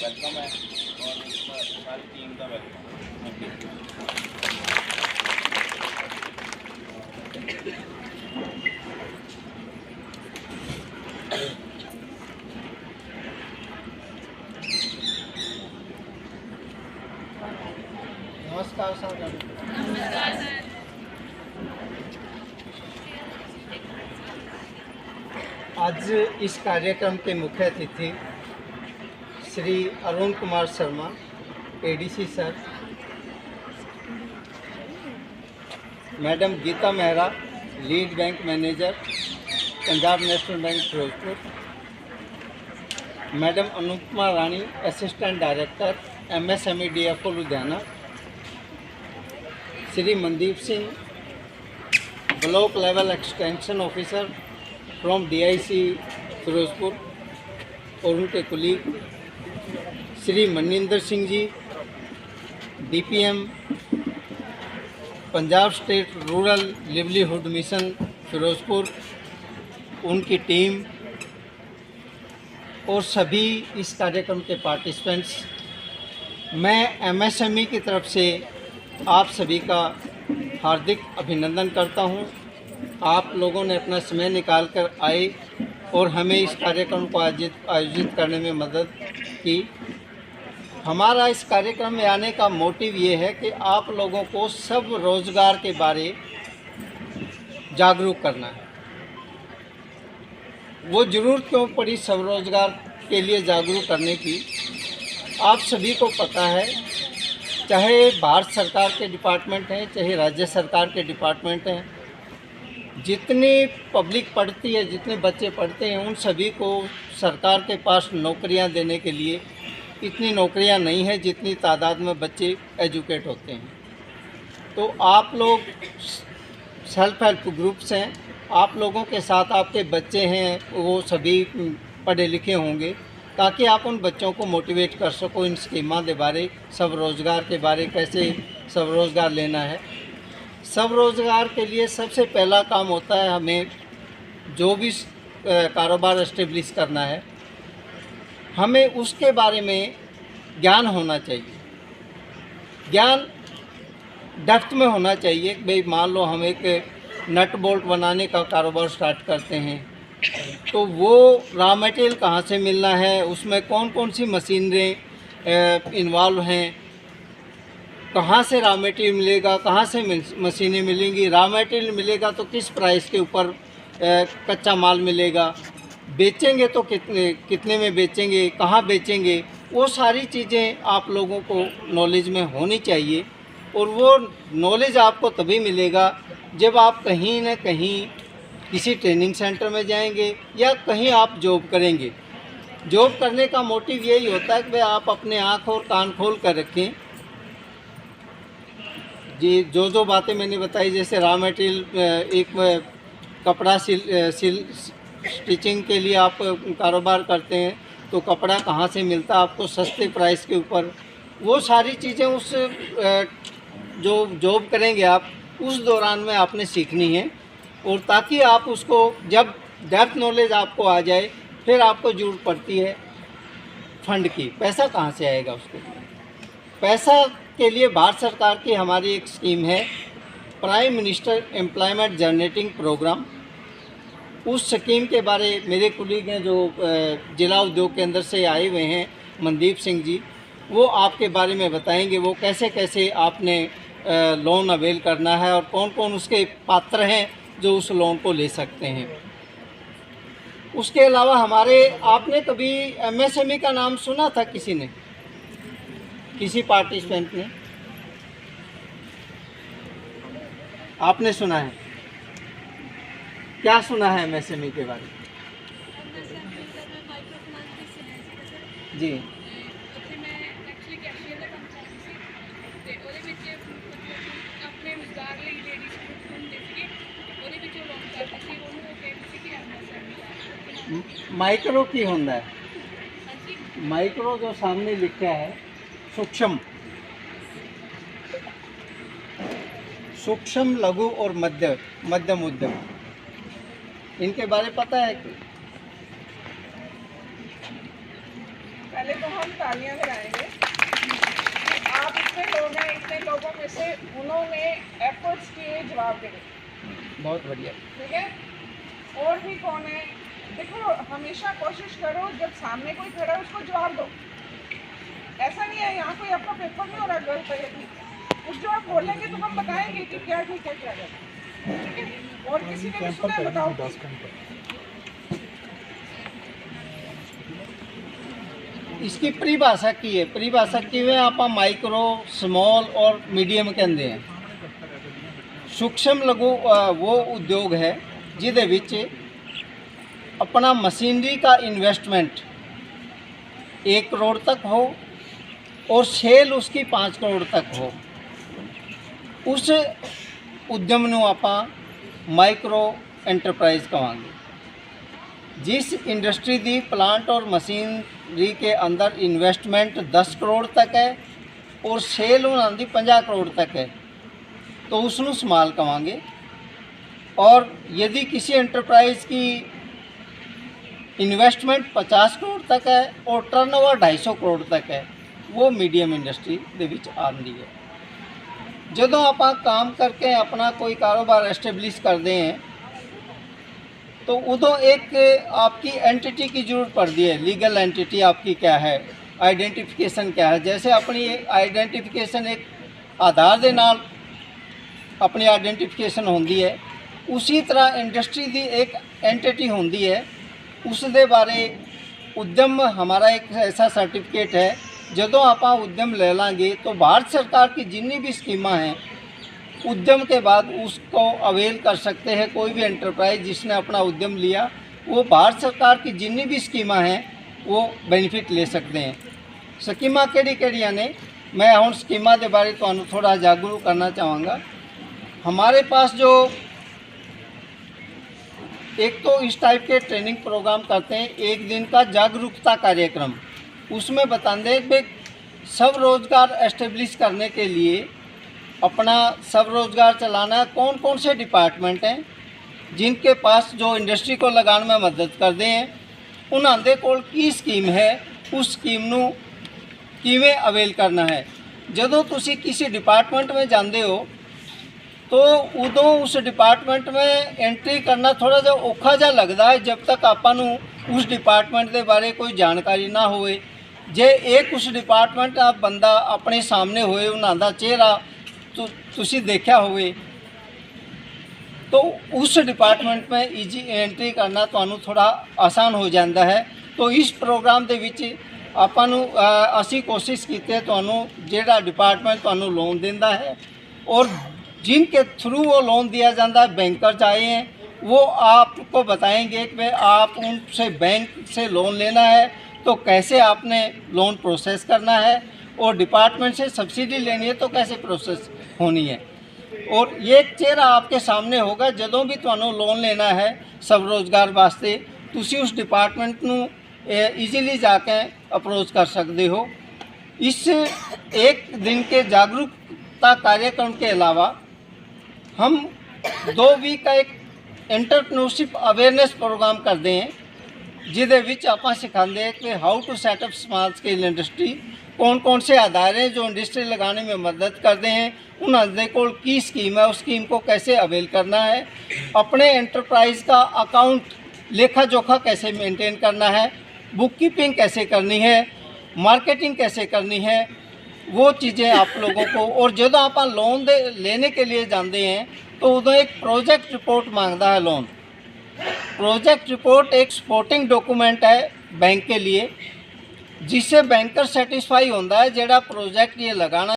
Welcome है और सारी टीम का वेलकम। नमस्कार सर। आज इस कार्यक्रम के मुख्य अतिथि Shri Arun Kumar Sharma, ADC sir, madam Geeta Mehra, lead bank manager, Punjab National Bank Firozpur, madam Anupama Rani, assistant director, MSME DFO Ludhiana, Shri Mandeep Singh, block level extension officer from DIC Firozpur और उनके colleague, Shri Maninder Singh ji, DPM Punjab state rural livelihood mission Firozpur, उनकी टीम और सभी इस कार्यक्रम के पार्टिसिपेंट्स, मैं MSME की तरफ से आप सभी का हार्दिक अभिनंदन करता हूं। आप लोगों ने अपना समय निकाल कर आए और हमें इस कार्यक्रम को आयोजित करने में मदद की। हमारा इस कार्यक्रम में आने का मोटिव ये है कि आप लोगों को सब रोज़गार के बारे जागरूक करना है। वो ज़रूरत क्यों पड़ी सब रोज़गार के लिए जागरूक करने की, आप सभी को पता है। चाहे भारत सरकार के डिपार्टमेंट हैं, चाहे राज्य सरकार के डिपार्टमेंट हैं, जितनी पब्लिक पढ़ती है, जितने बच्चे पढ़ते हैं, उन सभी को सरकार के पास नौकरियां देने के लिए इतनी नौकरियां नहीं है जितनी तादाद में बच्चे एजुकेट होते हैं। तो आप लोग सेल्फ हेल्प ग्रुप्स हैं, आप लोगों के साथ आपके बच्चे हैं, वो सभी पढ़े लिखे होंगे, ताकि आप उन बच्चों को मोटिवेट कर सको इन स्कीमां के बारे, सब रोज़गार के बारे, कैसे सब रोज़गार लेना है। सब रोज़गार के लिए सबसे पहला काम होता है, हमें जो भी कारोबार एस्टेब्लिश करना है, हमें उसके बारे में ज्ञान होना चाहिए। ज्ञान डेप्थ में होना चाहिए। भाई मान लो हम एक नट बोल्ट बनाने का कारोबार स्टार्ट करते हैं, तो वो रॉ मटेरियल कहाँ से मिलना है, उसमें कौन कौन सी मशीनें इन्वॉल्व हैं, कहाँ से रॉ मटेरियल मिलेगा, कहाँ से मशीनें मिलेंगी, रॉ मटेरियल मिलेगा तो किस प्राइस के ऊपर कच्चा माल मिलेगा, बेचेंगे तो कितने में बेचेंगे, कहाँ बेचेंगे, वो सारी चीज़ें आप लोगों को नॉलेज में होनी चाहिए। और वो नॉलेज आपको तभी मिलेगा जब आप कहीं न कहीं किसी ट्रेनिंग सेंटर में जाएंगे या कहीं आप जॉब करेंगे। जॉब करने का मोटिव यही होता है कि भाई आप अपने आँख और कान खोल कर रखें। जी, जो बातें मैंने बताई, जैसे रॉ मटेरियल, एक कपड़ा स्टिचिंग के लिए आप कारोबार करते हैं तो कपड़ा कहाँ से मिलता है आपको सस्ते प्राइस के ऊपर, वो सारी चीज़ें उस जो जॉब करेंगे आप उस दौरान में आपने सीखनी है। और ताकि आप उसको जब डेप्थ नॉलेज आपको आ जाए, फिर आपको ज़रूरत पड़ती है फंड की। पैसा कहाँ से आएगा उसके लिए? पैसा के लिए भारत सरकार की हमारी एक स्कीम है, prime minister employment generating programme. उस स्कीम के बारे मेरे कुलीग हैं जो जिला उद्योग केंद्र से आए हुए हैं, मनदीप सिंह जी, वो आपके बारे में बताएंगे वो कैसे कैसे आपने लोन अवेल करना है और कौन कौन उसके पात्र हैं जो उस लोन को ले सकते हैं। उसके अलावा आपने कभी MSME का नाम सुना था किसी ने, किसी पार्टिसिपेंट ने? आपने सुना है? क्या सुना है MSME के बारे में? जी, माइक्रो की होंदा है। माइक्रो जो सामने लिखा है, सूक्ष्म, सूक्ष्म, लघु और मध्यम उद्यम, इनके बारे में पता है? पहले तो हम तालियां लगाएंगे कि आप इतने लोग हैं, इतने लोगों में से उन्होंने एफर्ट्स किए जवाब देने। बहुत बढ़िया। ठीक है, और भी कौन है? देखो, हमेशा कोशिश करो जब सामने कोई खड़ा है उसको जवाब दो। ऐसा नहीं है यहाँ कोई अपना पेपर नहीं हो रहा गलत है ठीक है, कुछ जो आप बोलेंगे तो हम बताएंगे कि क्या ठीक है क्या गलत है। ठीक है, और किसी ने भी सुना है बताओ। इसकी परिभाषा की है, परिभाषा किवें आपां माइक्रो स्मॉल और मीडियम कहंदे हैं। सूक्ष्म लघु वो उद्योग है जिहदे विच अपना मशीनरी का इन्वेस्टमेंट 1 करोड़ तक हो और सेल उसकी 5 करोड़ तक हो। उस उद्यम नूं आपां माइक्रो एंटरप्राइज कहांगे। जिस इंडस्ट्री दी प्लांट और मशीनरी के अंदर इन्वेस्टमेंट 10 करोड़ तक है और सेल उन्हां दी 50 करोड़ तक है तो उसनूं स्मॉल कहांगे। और यदि किसी एंटरप्राइज की इन्वेस्टमेंट 50 करोड़ तक है और टर्नओवर 250 करोड़ तक है वो मीडियम इंडस्ट्री दे विच आंदी है। जदों आपां काम करके अपना कोई कारोबार एस्टेब्लिश करते हैं तो उदों एक आपकी एंटिटी की ज़रूरत पड़ती है। लीगल एंटिटी आपकी क्या है, आइडेंटिफिकेशन क्या है। जैसे अपनी आइडेंटिफिकेशन एक आधार दे नाल अपनी आइडेंटिफिकेशन होंदी है, उसी तरह इंडस्ट्री की एक एंटिटी होंदी है। उस दे बारे उद्यम हमारा एक ऐसा सर्टिफिकेट है, जदों आपां उद्यम ले लांगे तो भारत सरकार की जितनी भी स्कीमां हैं उद्यम के बाद उसको अवेल कर सकते हैं। कोई भी एंटरप्राइज जिसने अपना उद्यम लिया वो भारत सरकार की जितनी भी स्कीमां हैं वो बेनिफिट ले सकते हैं। स्कीमां केड़ी ने मैं हुण स्कीमां के बारे तुहानूं थोड़ा जागरूक करना चाहूँगा। हमारे पास जो एक तो इस टाइप के ट्रेनिंग प्रोग्राम करते हैं, 1 दिन का जागरूकता कार्यक्रम। उसमें बताते हैं कि स्वरोजगार एस्टेब्लिश करने के लिए अपना स्वरोजगार चलाना है। कौन कौन से डिपार्टमेंट हैं जिनके पास जो इंडस्ट्री को लगाने में मदद करते हैं, उन्हां दे कोल की स्कीम है, उस स्कीम नूं किवें अवेल करना है। जदों तुसी किसी डिपार्टमेंट में जाते हो तो उदों उस डिपार्टमेंट में एंट्री करना थोड़ा जिहा औखा जिहा लगता है जब तक आपां नूं उस डिपार्टमेंट के बारे कोई जानकारी ना होए। जे एक उस डिपार्टमेंट का बंदा अपने सामने होए, उन्हां दा चेहरा तो तुसी देखा होवे तो उस डिपार्टमेंट में ईजी एंट्री करना तुहानूं थोड़ा आसान हो जाता है। तो इस प्रोग्राम के विच आपां नूं असीं कोशिश कीती तुहानूं जिहड़ा डिपार्टमेंट तुहानूं लोन दिंदा है और जिनके थ्रू वो लोन दिया जाता है, बैंकर्स आए हैं, वो आपको बताएंगे कि आप उनसे बैंक से लोन लेना है तो कैसे आपने लोन प्रोसेस करना है और डिपार्टमेंट से सब्सिडी लेनी है तो कैसे प्रोसेस होनी है। और ये एक चेहरा आपके सामने होगा जदों भी तुहानूं लोन लेना है स्वरोजगार वास्ते, तुसी उस डिपार्टमेंट नूं ईजीली जाके अप्रोच कर सकते हो। इस 1 दिन के जागरूकता कार्यक्रम के अलावा हम 2 वीक का एक एंटरप्रेन्योरशिप अवेयरनेस प्रोग्राम करते हैं जिहदे विच आपां सिखाते हैं कि how to set up small scale industry. कौन कौन से अदारे जो इंडस्ट्री लगाने में मदद करते हैं, उन्होंने कोल की स्कीम है, उस स्कीम को कैसे अवेल करना है, अपने एंटरप्राइज का अकाउंट लेखा जोखा कैसे मेंटेन करना है, बुक कीपिंग कैसे करनी है, मार्केटिंग कैसे करनी है, वो चीज़ें आप लोगों को। और जो आप लोन लेने के लिए जाते हैं तो उदों एक प्रोजेक्ट रिपोर्ट मांगता है लोन। प्रोजेक्ट रिपोर्ट एक सपोर्टिंग डॉक्यूमेंट है बैंक के लिए, जिससे बैंकर सेटिस्फाई होता है जेड़ा प्रोजेक्ट ये लगाना